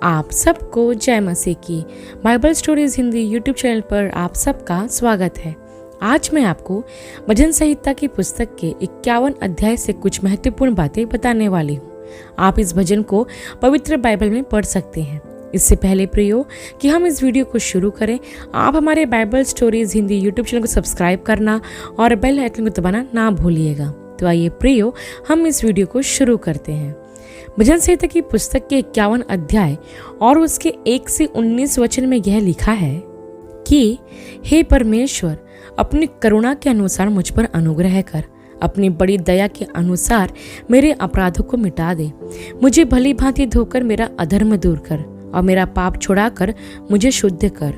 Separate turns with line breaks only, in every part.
आप सबको जय मसीह की Bible stories Hindi YouTube channel पर आप सबका स्वागत है। आज मैं आपको भजन संहिता की पुस्तक के 51 अध्याय से कुछ महत्वपूर्ण बातें बताने वाली हूँ। आप इस भजन को पवित्र बाइबल में पढ़ सकते हैं। इससे पहले प्रियो कि हम इस वीडियो को शुरू करें, आप हमारे Bible stories Hindi YouTube channel को सब्सक्राइब करना और बेल आइकन को दबाना ना भूलिएगा। तो आइए प्रियो हम इस वीडियो को शुरू करते हैं। भजन संहिता की पुस्तक के 51 अध्याय और उसके 1 से 19 वचन में यह लिखा है कि हे परमेश्वर, अपनी करुणा के अनुसार मुझ पर अनुग्रह कर, अपनी बड़ी दया के अनुसार मेरे अपराधों को मिटा दे। मुझे भली भांति धोकर मेरा अधर्म दूर कर और मेरा पाप छुड़ाकर मुझे शुद्ध कर।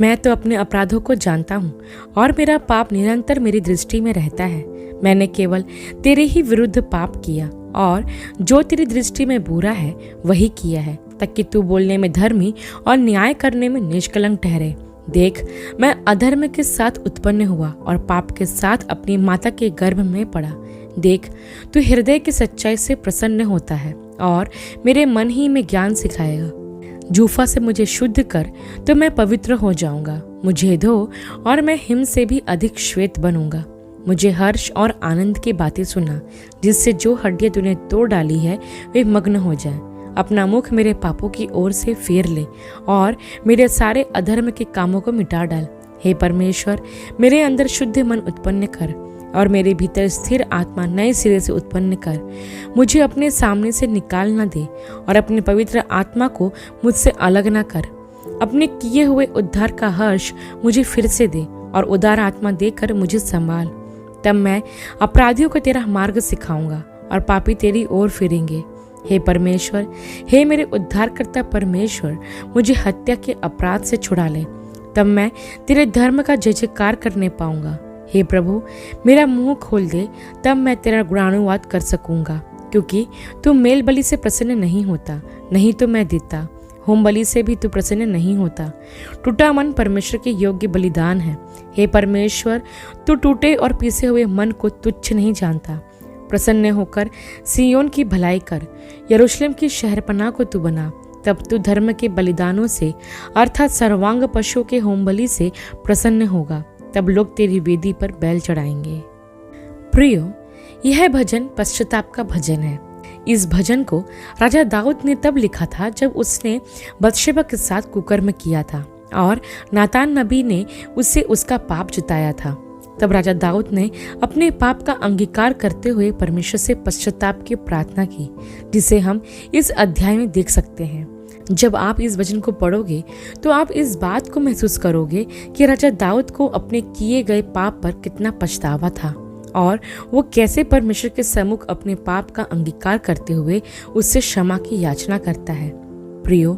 मैं तो अपने अपराधों को जानता हूँ और मेरा पाप निरंतर मेरी दृष्टि में रहता है। मैंने केवल तेरे ही विरुद्ध पाप किया और जो तेरी दृष्टि में बुरा है वही किया है, ताकि तू बोलने में धर्मी और न्याय करने में निष्कलंक ठहरे। देख, मैं अधर्म के साथ उत्पन्न हुआ और पाप के साथ अपनी माता के गर्भ में पड़ा। देख, तू हृदय की सच्चाई से प्रसन्न होता है और मेरे मन ही में ज्ञान सिखाएगा। जूफा से मुझे शुद्ध कर तो मैं पवित्र हो जाऊंगा। मुझे धो और मैं हिम से भी अधिक श्वेत बनूंगा। मुझे हर्ष और आनंद की बातें सुना, जिससे जो हड्डियां तूने तोड़ डाली है वे मग्न हो जाएं। अपना मुख मेरे पापों की ओर से फेर ले और मेरे सारे अधर्म के कामों को मिटा डाल। हे परमेश्वर, मेरे अंदर शुद्ध मन उत्पन्न कर और मेरे भीतर स्थिर आत्मा नए सिरे से उत्पन्न कर। मुझे अपने सामने से निकाल न दे और अपने पवित्र आत्मा को मुझसे अलग न कर। अपने किए हुए उद्धार का हर्ष मुझे फिर से दे और उदार आत्मा देकर मुझे संभाल। तब मैं अपराधियों को तेरा मार्ग सिखाऊंगा और पापी तेरी ओर फिरेंगे। हे परमेश्वर, हे मेरे उद्धारकर्ता परमेश्वर, मुझे हत्या के अपराध से छुड़ा ले। तब मैं तेरे धर्म का जय जयकार करने पाऊंगा। हे प्रभु, मेरा मुंह खोल दे, तब मैं तेरा गुणानुवाद कर सकूंगा। क्योंकि तू मेल बलि से प्रसन्न नहीं होता, नहीं तो मैं देता। होम बलि से भी तू प्रसन्न नहीं होता। टूटा मन परमेश्वर के योग्य बलिदान है। हे परमेश्वर, तू टूटे और पीसे हुए मन को तुच्छ नहीं जानता। प्रसन्न होकर सियोन की भलाई कर, यरूशलेम की शहरपनाह को तू बना। तब तू धर्म के बलिदानों से अर्थात सर्वांग पशुओं के होम बलि से प्रसन्न होगा। तब लोग तेरी वेदी पर बैल चढ़ाएंगे। प्रियो, यह भजन पश्चाताप का भजन है। इस भजन को राजा दाऊद ने तब लिखा था जब उसने बत्शेबा के साथ कुकर्म किया था और नातान नबी ने उससे उसका पाप जताया था। तब राजा दाऊद ने अपने पाप का अंगीकार करते हुए परमेश्वर से पश्चाताप की प्रार्थना की, जिसे हम इस अध्याय में देख सकते हैं। जब आप इस वचन को पढ़ोगे तो आप इस बात को महसूस करोगे कि राजा दाऊद को अपने किए गए पाप पर कितना पछतावा था और वो कैसे परमेश्वर के सम्मुख अपने पाप का अंगीकार करते हुए उससे क्षमा की याचना करता है। प्रियो,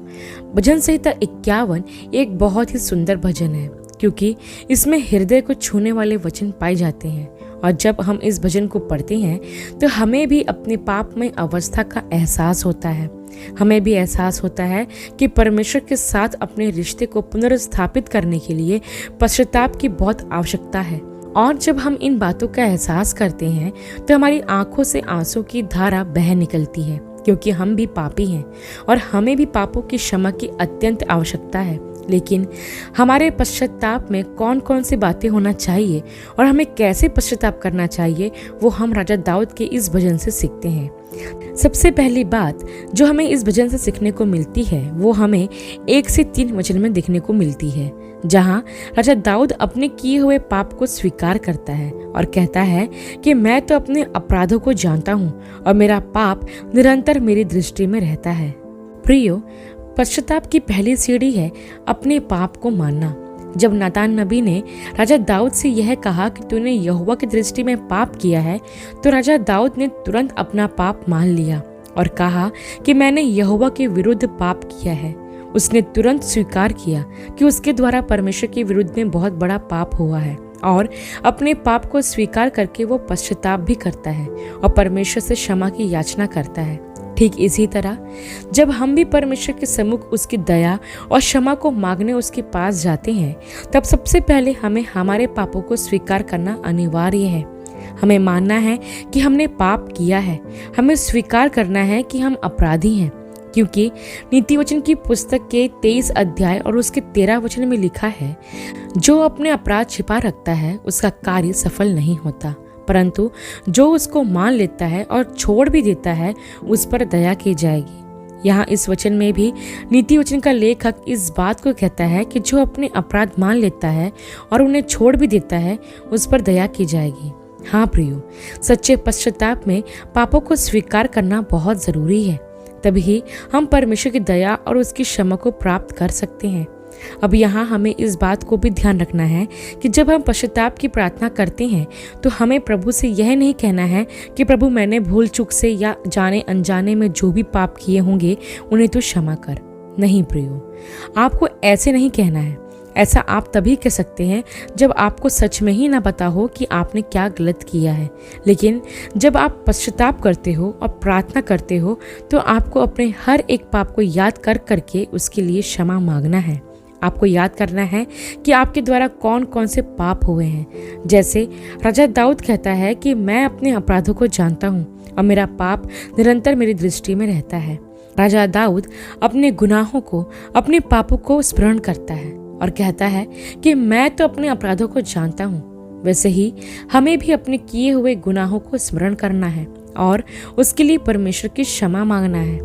भजन संहिता 51 एक बहुत ही सुंदर भजन है, क्योंकि इसमें हृदय को छूने वाले वचन पाए जाते हैं। और जब हम इस भजन को पढ़ते हैं तो हमें भी अपने पापमय अवस्था का एहसास होता है। हमें भी एहसास होता है कि परमेश्वर के साथ अपने रिश्ते को पुनर्स्थापित करने के लिए पश्चाताप की बहुत आवश्यकता है। और जब हम इन बातों का एहसास करते हैं तो हमारी आंखों से आंसू की धारा बह निकलती है, क्योंकि हम भी पापी हैं और हमें भी पापों की क्षमा की अत्यंत आवश्यकता है। लेकिन हमारे पश्चाताप में कौन कौन सी बातें होना चाहिए और हमें कैसे पश्चाताप करना चाहिए, वो हम राजा दाऊद के इस भजन से सीखते हैं। सबसे पहली बात जो हमें इस भजन से सीखने को मिलती है वो हमें 1 से 3 वचन में देखने को मिलती है, जहाँ राजा दाऊद अपने किए हुए पाप को स्वीकार करता है और कहता है कि मैं तो अपने अपराधों को जानता हूँ और मेरा पाप निरंतर मेरी दृष्टि में रहता है। प्रियो, पश्चाताप की पहली सीढ़ी है अपने पाप को मानना। जब नातान नबी ने राजा दाऊद से यह कहा कि तूने यहोवा की दृष्टि में पाप किया है, तो राजा दाऊद ने तुरंत अपना पाप मान लिया और कहा कि मैंने यहोवा के विरुद्ध पाप किया है। उसने तुरंत स्वीकार किया कि उसके द्वारा परमेश्वर के विरुद्ध में बहुत बड़ा पाप हुआ है और अपने पाप को स्वीकार करके वो पश्चाताप भी करता है और परमेश्वर से क्षमा की याचना करता है। ठीक इसी तरह जब हम भी परमेश्वर के सम्मुख उसकी दया और क्षमा को मांगने उसके पास जाते हैं, तब सबसे पहले हमें हमारे पापों को स्वीकार करना अनिवार्य है। हमें मानना है कि हमने पाप किया है। हमें स्वीकार करना है कि हम अपराधी हैं। क्योंकि नीति वचन की पुस्तक के 23 अध्याय और उसके 13 वचन में लिखा है, जो अपने अपराध छिपा रखता है उसका कार्य सफल नहीं होता, परंतु जो उसको मान लेता है और छोड़ भी देता है उस पर दया की जाएगी। यहाँ इस वचन में भी नीति वचन का लेखक इस बात को कहता है कि जो अपने अपराध मान लेता है और उन्हें छोड़ भी देता है उस पर दया की जाएगी। हाँ प्रियो, सच्चे पश्चाताप में पापों को स्वीकार करना बहुत जरूरी है, तभी हम परमेश्वर की दया और उसकी क्षमा को प्राप्त कर सकते हैं। अब यहाँ हमें इस बात को भी ध्यान रखना है कि जब हम पश्चाताप की प्रार्थना करते हैं तो हमें प्रभु से यह नहीं कहना है कि प्रभु मैंने भूल चूक से या जाने अनजाने में जो भी पाप किए होंगे उन्हें तो क्षमा कर। नहीं प्रियो, आपको ऐसे नहीं कहना है। ऐसा आप तभी कह सकते हैं जब आपको सच में ही ना पता हो कि आपने क्या गलत किया है। लेकिन जब आप पश्चाताप करते हो और प्रार्थना करते हो तो आपको अपने हर एक पाप को याद कर करके उसके लिए क्षमा मांगना है। आपको याद करना है कि आपके द्वारा कौन कौन से पाप हुए हैं। जैसे राजा दाऊद कहता है कि मैं अपने अपराधों को जानता हूँ और मेरा पाप निरंतर मेरी दृष्टि में रहता है। राजा दाऊद अपने गुनाहों को, अपने पापों को स्मरण करता है और कहता है कि मैं तो अपने अपराधों को जानता हूँ। वैसे ही हमें भी अपने किए हुए गुनाहों को स्मरण करना है और उसके लिए परमेश्वर की क्षमा मांगना है।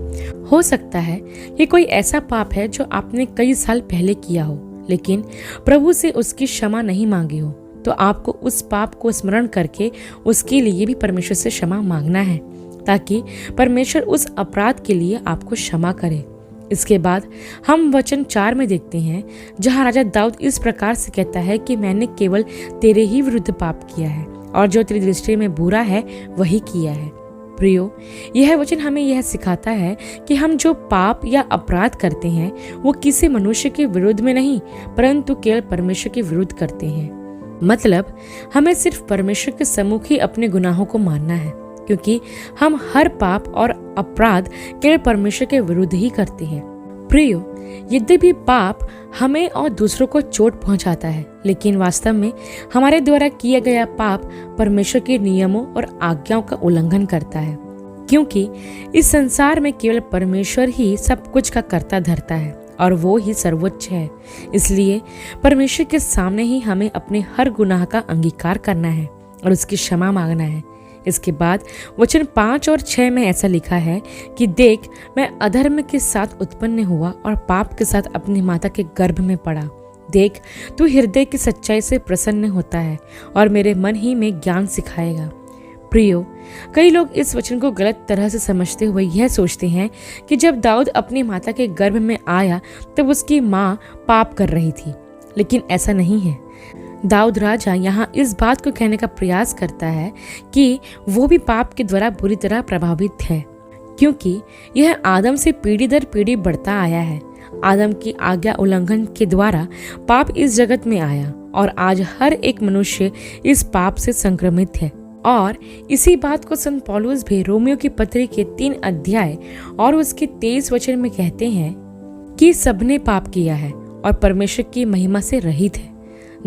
हो सकता है कि कोई ऐसा पाप है जो आपने कई साल पहले किया हो, लेकिन प्रभु से उसकी क्षमा नहीं मांगी हो, तो आपको उस पाप को स्मरण करके उसके लिए भी परमेश्वर से क्षमा मांगना है, ताकि परमेश्वर उस अपराध के लिए आपको क्षमा करे। इसके बाद हम वचन 4 में देखते हैं, जहाँ राजा दाऊद इस प्रकार से कहता है कि मैंने केवल तेरे ही विरुद्ध पाप किया है और जो तेरी दृष्टि में बुरा है वही किया है। प्रियो, यह वचन हमें यह सिखाता है कि हम जो पाप या अपराध करते हैं वो किसी मनुष्य के विरुद्ध में नहीं, परंतु केवल परमेश्वर के विरुद्ध करते हैं। मतलब हमें सिर्फ परमेश्वर के सम्मुख ही अपने गुनाहों को मानना है, क्योंकि हम हर पाप और अपराध केवल परमेश्वर के विरुद्ध ही करते हैं। प्रियो, यद्यपि पाप हमें और दूसरों को चोट पहुंचाता है, लेकिन वास्तव में हमारे द्वारा किया गया पाप परमेश्वर के नियमों और आज्ञाओं का उल्लंघन करता है, क्योंकि इस संसार में केवल परमेश्वर ही सब कुछ का कर्ता धर्ता है और वो ही सर्वोच्च है। इसलिए परमेश्वर के सामने ही हमें अपने हर गुनाह का अंगीकार करना है और उसकी क्षमा मांगना है। इसके बाद वचन 5 और 6 में ऐसा लिखा है कि देख, मैं अधर्म के साथ उत्पन्न हुआ और पाप के साथ अपनी माता के गर्भ में पड़ा। देख, तू हृदय की सच्चाई से प्रसन्न होता है और मेरे मन ही में ज्ञान सिखाएगा। प्रियो, कई लोग इस वचन को गलत तरह से समझते हुए यह सोचते हैं कि जब दाऊद अपनी माता के गर्भ में आया तब उसकी माँ पाप कर रही थी, लेकिन ऐसा नहीं है। दाऊद राजा यहाँ इस बात को कहने का प्रयास करता है कि वो भी पाप के द्वारा बुरी तरह प्रभावित है, क्योंकि यह आदम से पीढ़ी दर पीढ़ी बढ़ता आया है। आदम की आज्ञा उल्लंघन के द्वारा पाप इस जगत में आया और आज हर एक मनुष्य इस पाप से संक्रमित है। और इसी बात को संत पौलुस भी रोमियो की पत्री के 3 अध्याय और उसके 23 वचन में कहते हैं कि सबने पाप किया है और परमेश्वर की महिमा से रहित है।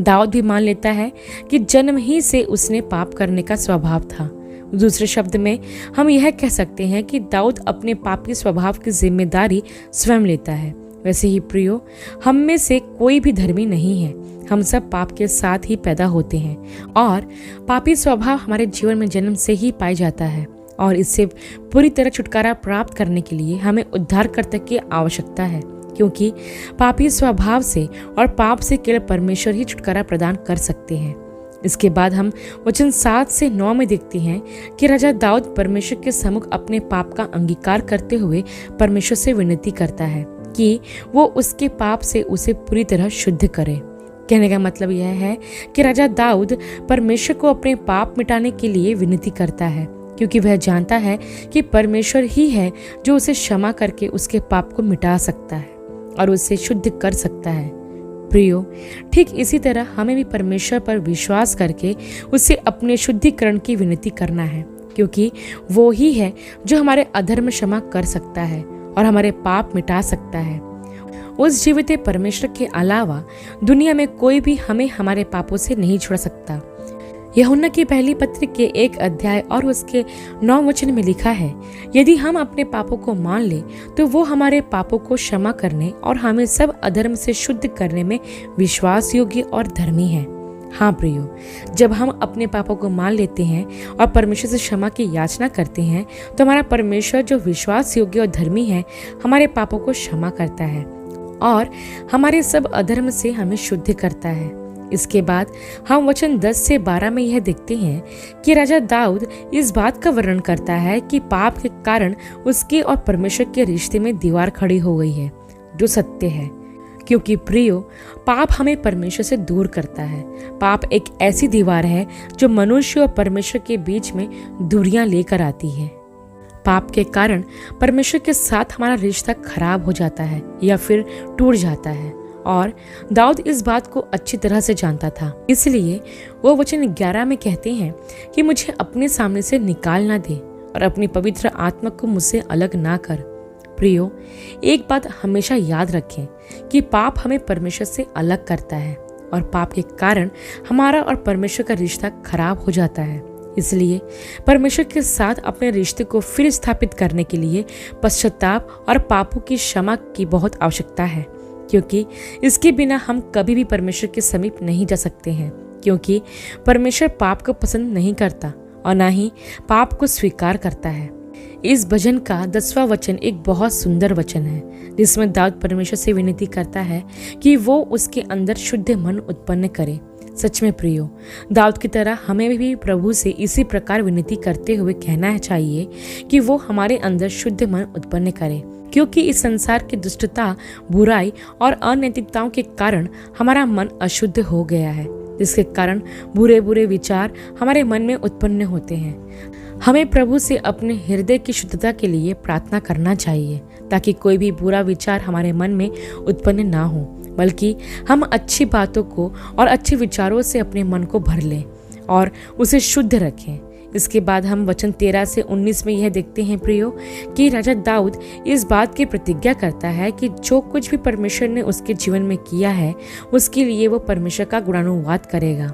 दाऊद भी मान लेता है कि जन्म ही से उसने पाप करने का स्वभाव था। दूसरे शब्द में हम यह कह सकते हैं कि दाऊद अपने पापी स्वभाव की जिम्मेदारी स्वयं लेता है। वैसे ही प्रियो, हम में से कोई भी धर्मी नहीं है। हम सब पाप के साथ ही पैदा होते हैं और पापी स्वभाव हमारे जीवन में जन्म से ही पाया जाता है और इससे पूरी तरह छुटकारा प्राप्त करने के लिए हमें उद्धारकर्ता की आवश्यकता है, क्योंकि पापी स्वभाव से और पाप से केवल परमेश्वर ही छुटकारा प्रदान कर सकते हैं। इसके बाद हम वचन 7 से 9 में देखते हैं कि राजा दाऊद परमेश्वर के सम्मुख अपने पाप का अंगीकार करते हुए परमेश्वर से विनती करता है कि वो उसके पाप से उसे पूरी तरह शुद्ध करे। कहने का मतलब यह है कि राजा दाऊद परमेश्वर को अपने पाप मिटाने के लिए विनती करता है, क्योंकि वह जानता है कि परमेश्वर ही है जो उसे क्षमा करके उसके पाप को मिटा सकता है और उसे शुद्ध कर सकता है। प्रियो, ठीक इसी तरह हमें भी परमेश्वर पर विश्वास करके उससे अपने शुद्धिकरण की विनती करना है, क्योंकि वो ही है जो हमारे अधर्म क्षमा कर सकता है और हमारे पाप मिटा सकता है। उस जीवित परमेश्वर के अलावा दुनिया में कोई भी हमें हमारे पापों से नहीं छुड़ा सकता। यूहन्ना की पहली पत्री के 1 अध्याय और उसके 9 वचन में लिखा है, यदि हम अपने पापों को मान ले तो वो हमारे पापों को क्षमा करने और हमें सब अधर्म से शुद्ध करने में विश्वास योग्य और धर्मी है। हाँ प्रियो, जब हम अपने पापों को मान लेते हैं और परमेश्वर से क्षमा की याचना करते हैं तो हमारा परमेश्वर जो विश्वास योग्य और धर्मी है हमारे पापों को क्षमा करता है और हमारे सब अधर्म से हमें शुद्ध करता है। इसके बाद हम वचन 10 से 12 में यह देखते हैं कि राजा दाऊद इस बात का वर्णन करता है कि पाप के कारण उसके और परमेश्वर के रिश्ते में दीवार खड़ी हो गई है, जो सत्य है। क्योंकि प्रियो, पाप हमें परमेश्वर से दूर करता है। पाप एक ऐसी दीवार है जो मनुष्य और परमेश्वर के बीच में दूरियां लेकर आती है। पाप के कारण परमेश्वर के साथ हमारा रिश्ता खराब हो जाता है या फिर टूट जाता है और दाऊद इस बात को अच्छी तरह से जानता था। इसलिए वो वचन 11 में कहते हैं कि मुझे अपने सामने से निकाल ना दे और अपनी पवित्र आत्मा को मुझसे अलग ना कर। प्रियो, एक बात हमेशा याद रखें कि पाप हमें परमेश्वर से अलग करता है और पाप के कारण हमारा और परमेश्वर का रिश्ता खराब हो जाता है। इसलिए परमेश्वर के साथ अपने रिश्ते को फिर स्थापित करने के लिए पश्चाताप और पापों की क्षमा की बहुत आवश्यकता है, क्योंकि इसके बिना हम कभी भी परमेश्वर के समीप नहीं जा सकते हैं। क्योंकि परमेश्वर पाप को पसंद नहीं करता और ना ही पाप को स्वीकार करता है। इस भजन का 10वां वचन एक बहुत सुंदर वचन है, जिसमें दाऊद परमेश्वर से विनती करता है कि वो उसके अंदर शुद्ध मन उत्पन्न करे। सच में प्रियो, दाऊद की तरह हमें भी प्रभु से इसी प्रकार विनती करते हुए कहना चाहिए कि वो हमारे अंदर शुद्ध मन उत्पन्न करे, क्योंकि इस संसार की दुष्टता, बुराई और अनैतिकताओं के कारण हमारा मन अशुद्ध हो गया है, जिसके कारण बुरे बुरे विचार हमारे मन में उत्पन्न होते हैं। हमें प्रभु से अपने हृदय की शुद्धता के लिए प्रार्थना करना चाहिए, ताकि कोई भी बुरा विचार हमारे मन में उत्पन्न ना हो, बल्कि हम अच्छी बातों को और अच्छे विचारों से अपने मन को भर लें और उसे शुद्ध रखें। इसके बाद हम वचन 13 से 19 में यह देखते हैं प्रियो कि राजा दाऊद इस बात की प्रतिज्ञा करता है कि जो कुछ भी परमेश्वर ने उसके जीवन में किया है उसके लिए वो परमेश्वर का गुणानुवाद करेगा,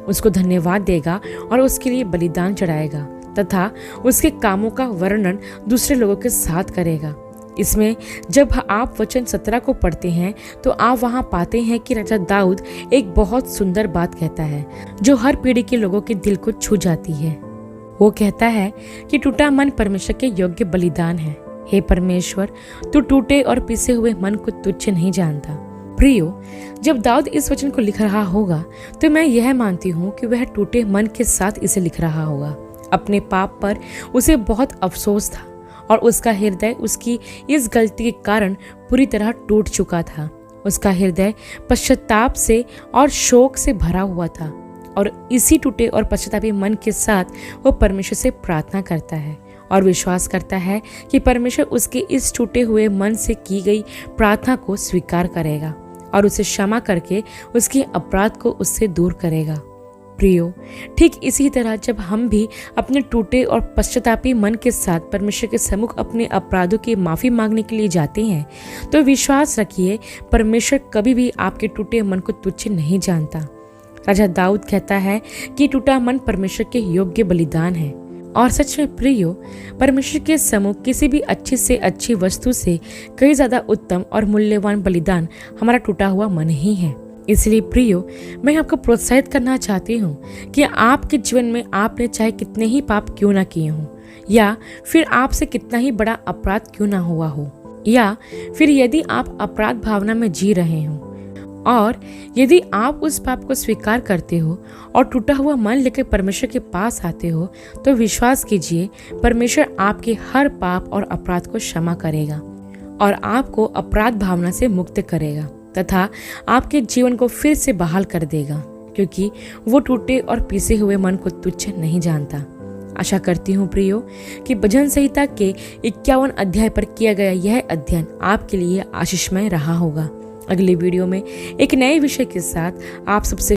उसको धन्यवाद देगा और उसके लिए बलिदान चढ़ाएगा तथा उसके कामों का वर्णन दूसरे लोगों के साथ करेगा। इसमें जब आप वचन 17 को पढ़ते हैं तो आप वहां पाते हैं कि राजा दाऊद एक बहुत सुंदर बात कहता है जो हर पीढ़ी के लोगों के दिल को छू जाती है। वो कहता है कि टूटा मन परमेश्वर के योग्य बलिदान है। हे परमेश्वर, तू टूटे और पिसे हुए मन को तुच्छ नहीं जानता। प्रियो, जब दाऊद इस वचन को लिख रहा होगा तो मैं यह मानती हूँ कि वह टूटे मन के साथ इसे लिख रहा होगा। अपने पाप पर उसे बहुत अफसोस था और उसका हृदय उसकी इस गलती के कारण पूरी तरह टूट चुका था। उसका हृदय पश्चाताप से और शोक से भरा हुआ था और इसी टूटे और पश्चातापी मन के साथ वो परमेश्वर से प्रार्थना करता है और विश्वास करता है कि परमेश्वर उसके इस टूटे हुए मन से की गई प्रार्थना को स्वीकार करेगा और उसे क्षमा करके उसके अपराध को उससे दूर करेगा। प्रियो, ठीक इसी तरह जब हम भी अपने टूटे और पश्चातापी मन के साथ परमेश्वर के सम्मुख अपने अपराधों की माफी मांगने के लिए जाते हैं तो विश्वास रखिए, परमेश्वर कभी भी आपके टूटे मन को तुच्छ नहीं जानता। राजा दाऊद कहता है कि टूटा मन परमेश्वर के योग्य बलिदान है और सच में प्रियो, परमेश्वर के सम्मुख किसी भी अच्छी से अच्छी वस्तु से कई ज्यादा उत्तम और मूल्यवान बलिदान हमारा टूटा हुआ मन ही है। इसलिए प्रियो, मैं आपको प्रोत्साहित करना चाहती हूँ कि आपके जीवन में आपने चाहे कितने ही पाप क्यों ना किए हों या फिर आपसे कितना ही बड़ा अपराध क्यों ना हुआ हो या फिर यदि आप अपराध भावना में जी रहे हो और यदि आप उस पाप को स्वीकार करते हो और टूटा हुआ मन लेकर परमेश्वर के पास आते हो तो विश्वास कीजिए, परमेश्वर आपके हर पाप और अपराध को क्षमा करेगा और आपको अपराध भावना से मुक्त करेगा तथा आपके जीवन को फिर से बहाल कर देगा, क्योंकि वो टूटे और पीसे हुए मन को तुच्छ नहीं जानता। आशा करती हूँ प्रियो कि भजन संहिता के 51 अध्याय पर किया गया यह अध्ययन आपके लिए आशीषमय रहा होगा। अगले वीडियो में एक नए विषय के साथ आप सबसे